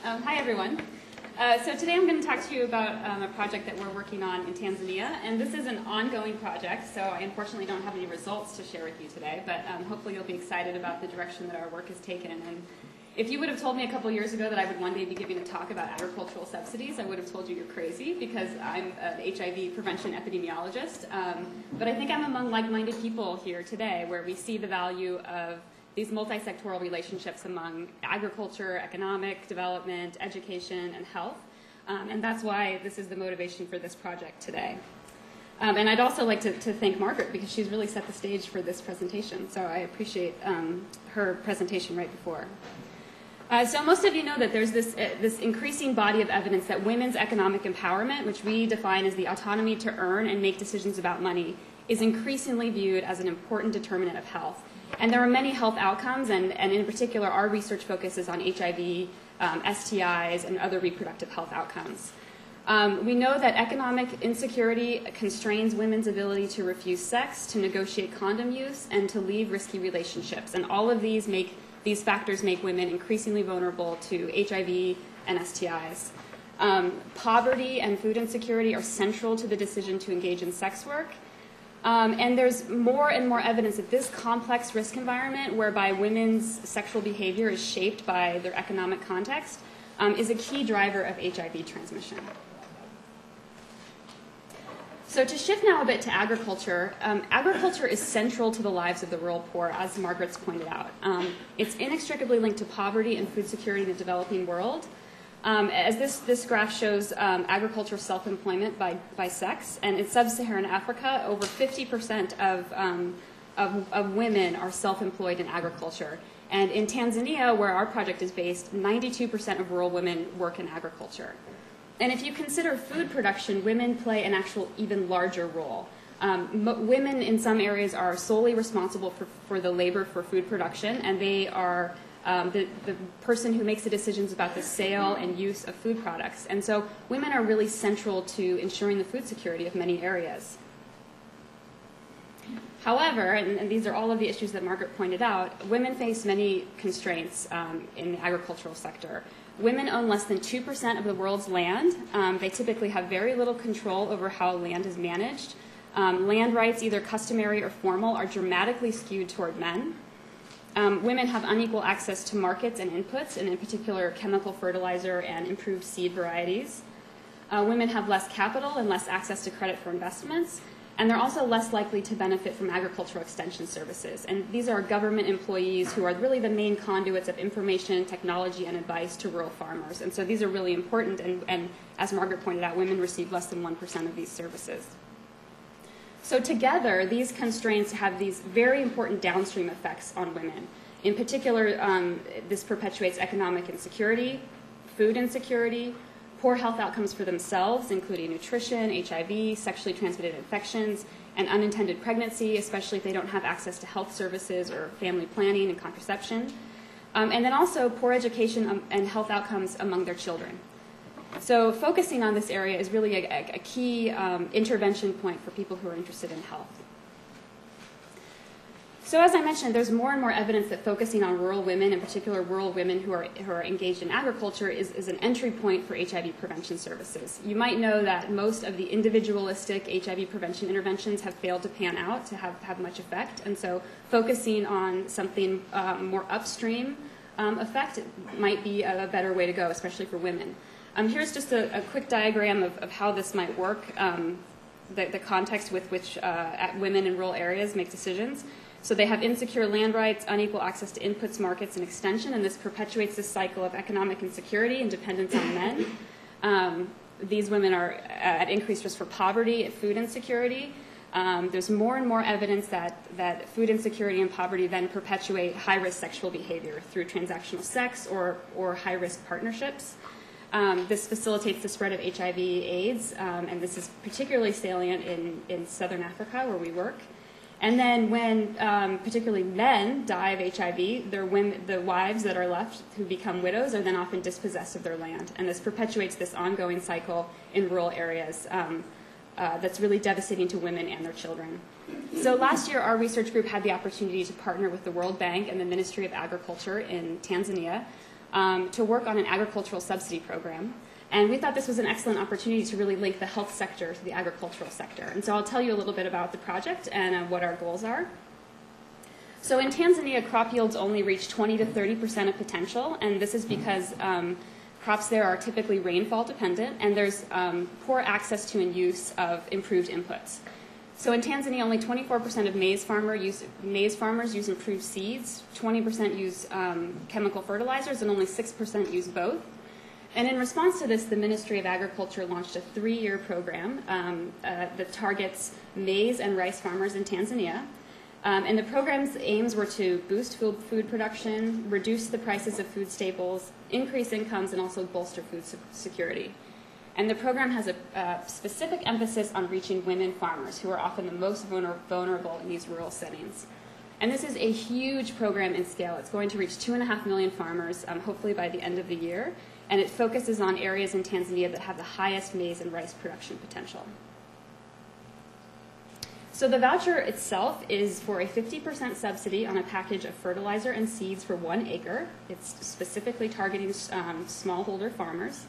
Hi, everyone. So today I'm going to talk to you about a project that we're working on in Tanzania. And this is an ongoing project, so I unfortunately don't have any results to share with you today. But hopefully you'll be excited about the direction that our work has taken. And if you would have told me a couple years ago that I would one day be giving a talk about agricultural subsidies, I would have told you you're crazy, because I'm an HIV prevention epidemiologist. But I think I'm among like-minded people here today, where we see the value of these multi-sectoral relationships among agriculture, economic development, education, and health. And that's why this is the motivation for this project today. And I'd also like to thank Margaret, because she's really set the stage for this presentation. So I appreciate her presentation right before. So most of you know that there's this increasing body of evidence that women's economic empowerment, which we define as the autonomy to earn and make decisions about money, is increasingly viewed as an important determinant of health. And there are many health outcomes, and in particular, our research focuses on HIV, STIs, and other reproductive health outcomes. We know that economic insecurity constrains women's ability to refuse sex, to negotiate condom use, and to leave risky relationships. And all of these factors make women increasingly vulnerable to HIV and STIs. Poverty and food insecurity are central to the decision to engage in sex work. And there's more and more evidence that this complex risk environment, whereby women's sexual behavior is shaped by their economic context, is a key driver of HIV transmission. So to shift now a bit to agriculture, agriculture is central to the lives of the rural poor, as Margaret's pointed out. It's inextricably linked to poverty and food security in the developing world. As this graph shows agricultural self-employment by sex, and in sub-Saharan Africa, over 50% of women are self-employed in agriculture. And in Tanzania, where our project is based, 92% of rural women work in agriculture. And if you consider food production, women play an actual even larger role. Women in some areas are solely responsible for the labor for food production, and they are the person who makes the decisions about the sale and use of food products. And so women are really central to ensuring the food security of many areas. However, and these are all of the issues that Margaret pointed out, women face many constraints in the agricultural sector. Women own less than 2% of the world's land. They typically have very little control over how land is managed. Land rights, either customary or formal, are dramatically skewed toward men. Women have unequal access to markets and inputs, and in particular chemical fertilizer and improved seed varieties. Women have less capital and less access to credit for investments, and they're also less likely to benefit from agricultural extension services. And these are government employees who are really the main conduits of information, technology, and advice to rural farmers. And so these are really important, and as Margaret pointed out, women receive less than 1% of these services. So together, these constraints have these very important downstream effects on women. In particular, this perpetuates economic insecurity, food insecurity, poor health outcomes for themselves, including nutrition, HIV, sexually transmitted infections, and unintended pregnancy, especially if they don't have access to health services or family planning and contraception. And then also poor education and health outcomes among their children. So focusing on this area is really a key intervention point for people who are interested in health. So as I mentioned, there's more and more evidence that focusing on rural women, in particular rural women who are engaged in agriculture, is an entry point for HIV prevention services. You might know that most of the individualistic HIV prevention interventions have failed to pan out to have much effect, and so focusing on something more upstream effect might be a better way to go, especially for women. Here's just a quick diagram of how this might work, the context with which women in rural areas make decisions. So they have insecure land rights, unequal access to inputs, markets, and extension, and this perpetuates this cycle of economic insecurity and dependence on men. These women are at increased risk for poverty, food insecurity. There's more and more evidence that food insecurity and poverty then perpetuate high-risk sexual behavior through transactional sex or high-risk partnerships. This facilitates the spread of HIV/AIDS, and this is particularly salient in Southern Africa, where we work. And then when particularly men die of HIV, the wives that are left who become widows are then often dispossessed of their land. And this perpetuates this ongoing cycle in rural areas that's really devastating to women and their children. So last year, our research group had the opportunity to partner with the World Bank and the Ministry of Agriculture in Tanzania to work on an agricultural subsidy program. And we thought this was an excellent opportunity to really link the health sector to the agricultural sector. And so I'll tell you a little bit about the project and what our goals are. So in Tanzania, crop yields only reach 20 to 30% of potential, and this is because crops there are typically rainfall dependent, and there's poor access to and use of improved inputs. So in Tanzania, only 24% of maize farmers use improved seeds, 20% use chemical fertilizers, and only 6% use both. And in response to this, the Ministry of Agriculture launched a 3-year program that targets maize and rice farmers in Tanzania. And the program's aims were to boost food production, reduce the prices of food staples, increase incomes, and also bolster food security. And the program has a specific emphasis on reaching women farmers, who are often the most vulnerable in these rural settings. And this is a huge program in scale. It's going to reach 2.5 million farmers, hopefully by the end of the year. And it focuses on areas in Tanzania that have the highest maize and rice production potential. So the voucher itself is for a 50% subsidy on a package of fertilizer and seeds for 1 acre. It's specifically targeting smallholder farmers.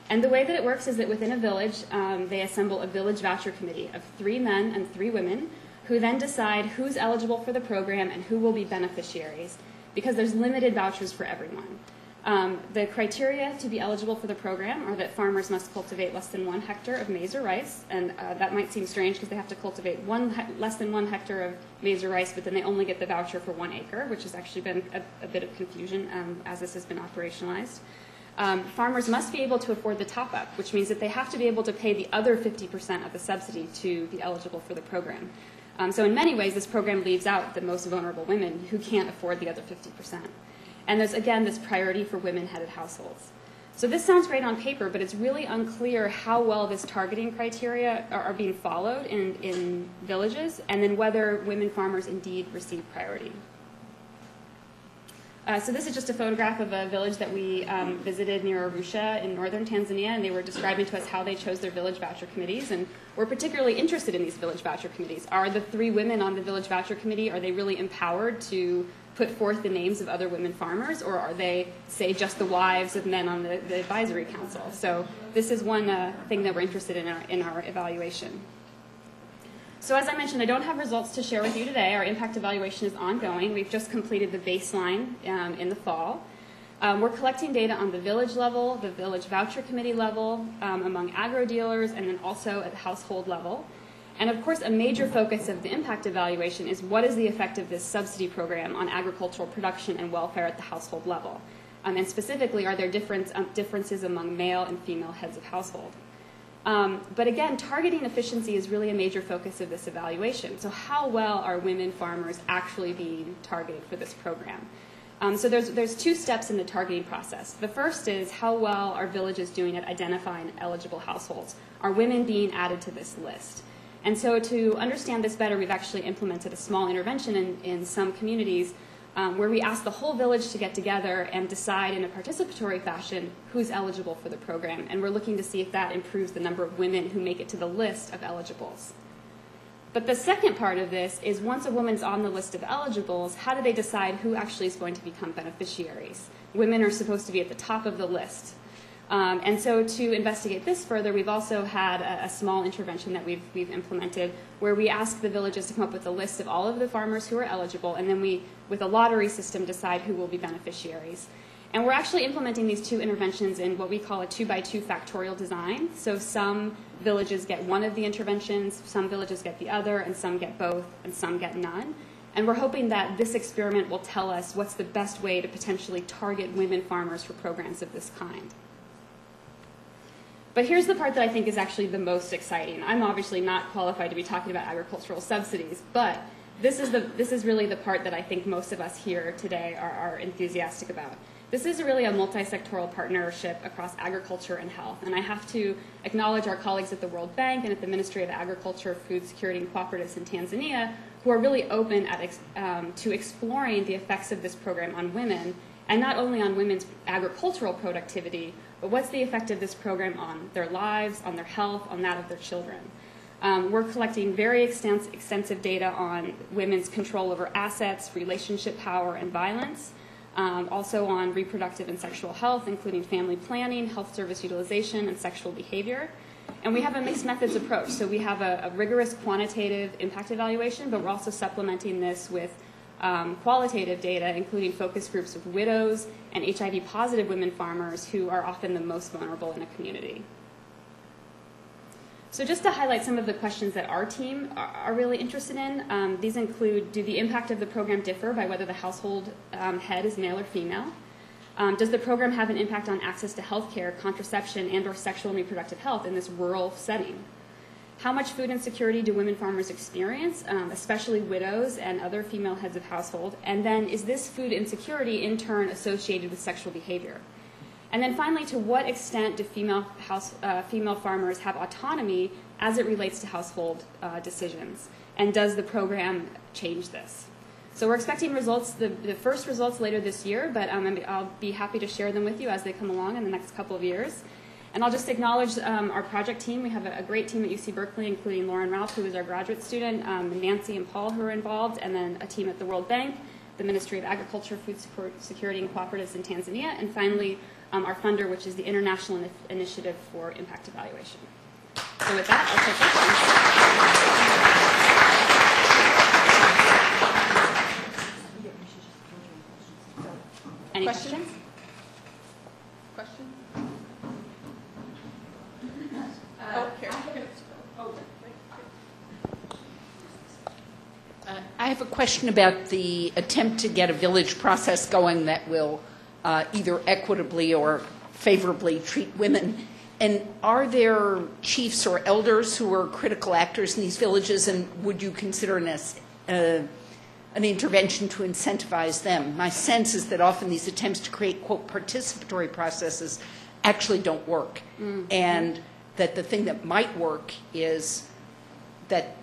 And the way that it works is that within a village, they assemble a village voucher committee of 3 men and 3 women who then decide who's eligible for the program and who will be beneficiaries, because there's limited vouchers for everyone. The criteria to be eligible for the program are that farmers must cultivate less than 1 hectare of maize or rice, and that might seem strange because they have to cultivate less than 1 hectare of maize or rice, but then they only get the voucher for 1 acre, which has actually been a bit of confusion as this has been operationalized. Farmers must be able to afford the top-up, which means that they have to be able to pay the other 50% of the subsidy to be eligible for the program. So in many ways, this program leaves out the most vulnerable women who can't afford the other 50%. And there's, again, this priority for women-headed households. So this sounds great on paper, but it's really unclear how well this targeting criteria are being followed in villages, and then whether women farmers indeed receive priority. So this is just a photograph of a village that we visited near Arusha in northern Tanzania, and they were describing to us how they chose their village voucher committees. And we're particularly interested in these village voucher committees. Are the 3 women on the village voucher committee, are they really empowered to put forth the names of other women farmers, or are they, say, just the wives of men on the advisory council? So this is one thing that we're interested in our evaluation. So as I mentioned, I don't have results to share with you today. Our impact evaluation is ongoing. We've just completed the baseline in the fall. We're collecting data on the village level, the village voucher committee level, among agro dealers, and then also at the household level. And of course, a major focus of the impact evaluation is what is the effect of this subsidy program on agricultural production and welfare at the household level. And specifically, are there differences among male and female heads of household? But again, targeting efficiency is really a major focus of this evaluation. So how well are women farmers actually being targeted for this program? So there's 2 steps in the targeting process. The first is how well are villages doing at identifying eligible households? Are women being added to this list? And so to understand this better, we've actually implemented a small intervention in some communities where we ask the whole village to get together and decide in a participatory fashion who's eligible for the program. And we're looking to see if that improves the number of women who make it to the list of eligibles. But the second part of this is once a woman's on the list of eligibles, how do they decide who actually is going to become beneficiaries? Women are supposed to be at the top of the list. And so to investigate this further, we've also had a small intervention that we've implemented where we ask the villages to come up with a list of all of the farmers who are eligible, and then we, with a lottery system, decide who will be beneficiaries. And we're actually implementing these 2 interventions in what we call a 2x2 factorial design. So some villages get one of the interventions, some villages get the other, and some get both, and some get none. And we're hoping that this experiment will tell us what's the best way to potentially target women farmers for programs of this kind. But here's the part that I think is actually the most exciting. I'm obviously not qualified to be talking about agricultural subsidies, but this is really the part that I think most of us here today are enthusiastic about. This is really a multi-sectoral partnership across agriculture and health. And I have to acknowledge our colleagues at the World Bank and at the Ministry of Agriculture, Food Security, and Cooperatives in Tanzania, who are really open to exploring the effects of this program on women, and not only on women's agricultural productivity, but what's the effect of this program on their lives, on their health, on that of their children. We're collecting very extensive data on women's control over assets, relationship power, and violence. also on reproductive and sexual health, including family planning, health service utilization, and sexual behavior. And we have a mixed methods approach. So we have a rigorous quantitative impact evaluation, but we're also supplementing this with qualitative data, including focus groups with widows and HIV-positive women farmers who are often the most vulnerable in a community. So just to highlight some of the questions that our team are really interested in, these include, do the impact of the program differ by whether the household head is male or female? Does the program have an impact on access to health care, contraception, and or sexual and reproductive health in this rural setting? How much food insecurity do women farmers experience, especially widows and other female heads of household? And then is this food insecurity in turn associated with sexual behavior? And then finally, to what extent do female farmers have autonomy as it relates to household decisions? And does the program change this? So we're expecting results, the first results later this year, but I'll be happy to share them with you as they come along in the next couple of years. And I'll just acknowledge our project team. We have a great team at UC Berkeley, including Lauren Ralph, who is our graduate student, Nancy and Paul, who are involved, and then a team at the World Bank, the Ministry of Agriculture, Food Security, and Cooperatives in Tanzania, and finally, our funder, which is the International Initiative for Impact Evaluation. So with that, I'll take questions. Any questions? Questions? I have a question about the attempt to get a village process going that will either equitably or favorably treat women. And are there chiefs or elders who are critical actors in these villages, and would you consider an intervention to incentivize them? My sense is that often these attempts to create, quote, participatory processes actually don't work. Mm-hmm. And that the thing that might work is that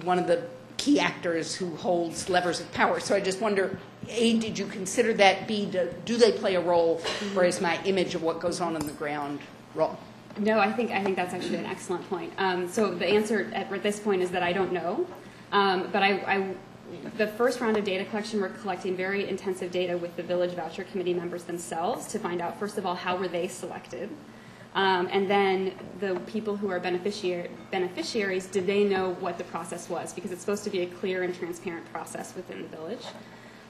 one of the key actors who holds levers of power. So I just wonder, A, did you consider that? B, do they play a role? Or is my image of what goes on the ground wrong? No, I think that's actually an excellent point. So the answer at this point is that I don't know. But the first round of data collection, we're collecting very intensive data with the Village Voucher Committee members themselves to find out, first of all, how were they selected? And then the people who are beneficiaries, did they know what the process was? Because it's supposed to be a clear and transparent process within the village.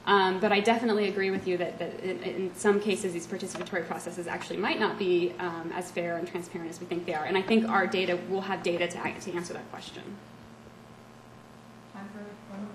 But I definitely agree with you that in some cases these participatory processes actually might not be as fair and transparent as we think they are. And I think our data will have data to answer that question. Time for one more